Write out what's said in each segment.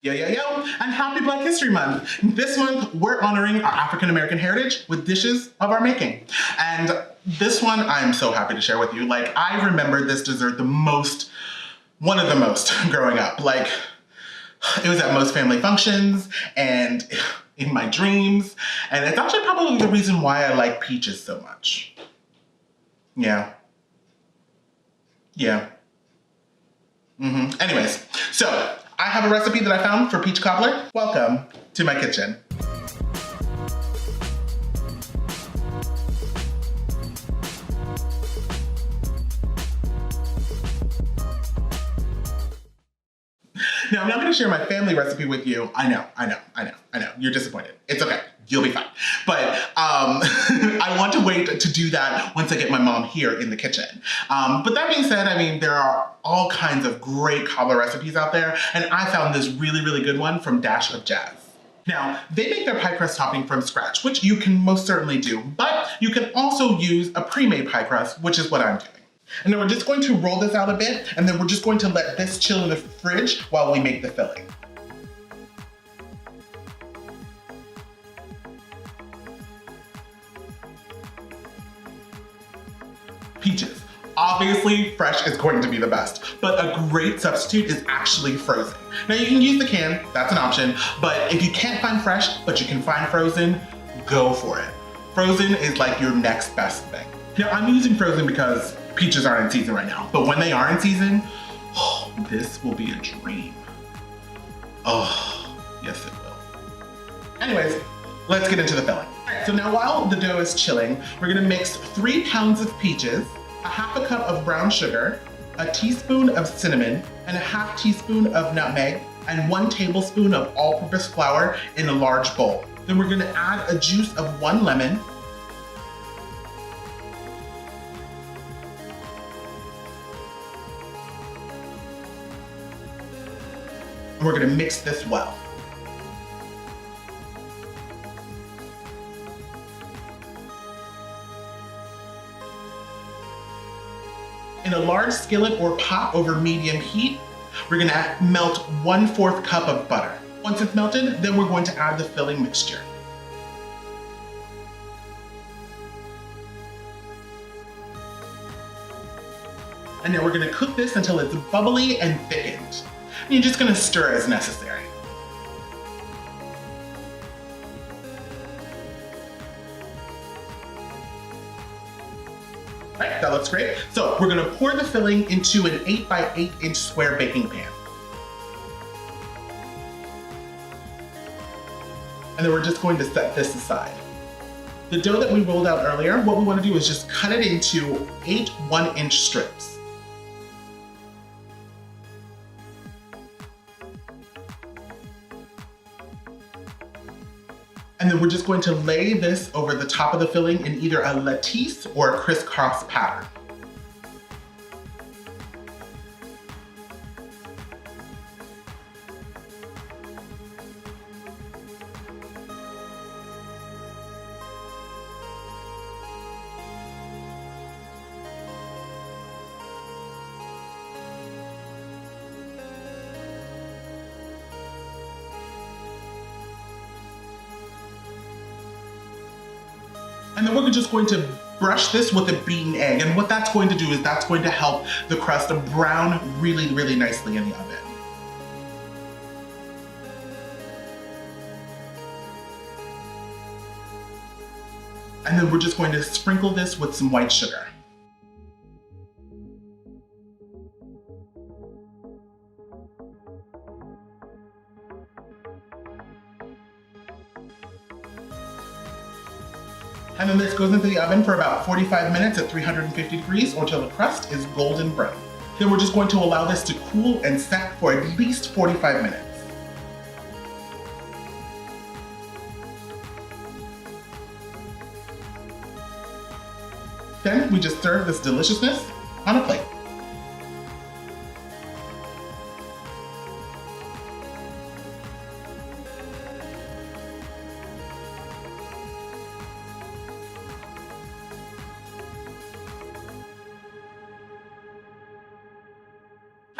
Yo, and happy Black History Month. This month, we're honoring our African American heritage with dishes of our making. And this one, I'm so happy to share with you. Like, I remember this dessert one of the most growing up. Like, it was at most family functions and in my dreams. And it's actually probably the reason why I like peaches so much. Yeah. Anyways, so I have a recipe that I found for peach cobbler. Welcome to my kitchen. Now, I'm not going to share my family recipe with you. I know. You're disappointed. It's okay. You'll be fine. But I want to wait to do that once I get my mom here in the kitchen. But that being said, I mean, there are all kinds of great cobbler recipes out there, and I found this really, really good one from Dash of Jazz. Now, they make their pie crust topping from scratch, which you can most certainly do, but you can also use a pre-made pie crust, which is what I'm doing. And then we're just going to roll this out a bit, and then we're just going to let this chill in the fridge while we make the filling. Peaches. Obviously, fresh is going to be the best, but a great substitute is actually frozen. Now, you can use the can, that's an option, but if you can't find fresh, but you can find frozen, go for it. Frozen is like your next best thing. Now, I'm using frozen because peaches aren't in season right now, but when they are in season, oh, this will be a dream. Oh, yes it will. Anyways, let's get into the filling. All right, so now while the dough is chilling, we're gonna mix 3 pounds of peaches, a half a cup of brown sugar, a teaspoon of cinnamon, and a half teaspoon of nutmeg, and 1 tablespoon of all-purpose flour in a large bowl. Then we're gonna add a juice of 1 lemon, and we're gonna mix this well. In a large skillet or pot over medium heat, we're gonna melt 1/4 cup of butter. Once it's melted, then we're going to add the filling mixture. And now we're gonna cook this until it's bubbly and thickened. And you're just gonna stir as necessary. All right, that looks great. So we're gonna pour the filling into an 8 by 8 inch square baking pan. And then we're just going to set this aside. The dough that we rolled out earlier, what we wanna do is just cut it into 8 1-inch strips. And then we're just going to lay this over the top of the filling in either a lattice or a crisscross pattern. And then we're just going to brush this with a beaten egg. And what that's going to do is that's going to help the crust brown really, really nicely in the oven. And then we're just going to sprinkle this with some white sugar. And then this goes into the oven for about 45 minutes at 350 degrees or until the crust is golden brown. Then we're just going to allow this to cool and set for at least 45 minutes. Then we just serve this deliciousness on a plate.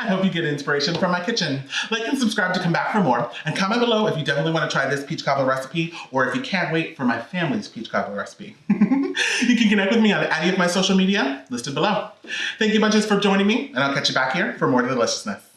I hope you get inspiration from my kitchen. Like and subscribe to come back for more. And comment below if you definitely want to try this peach cobbler recipe or if you can't wait for my family's peach cobbler recipe. You can connect with me on any of my social media listed below. Thank you bunches for joining me, and I'll catch you back here for more deliciousness.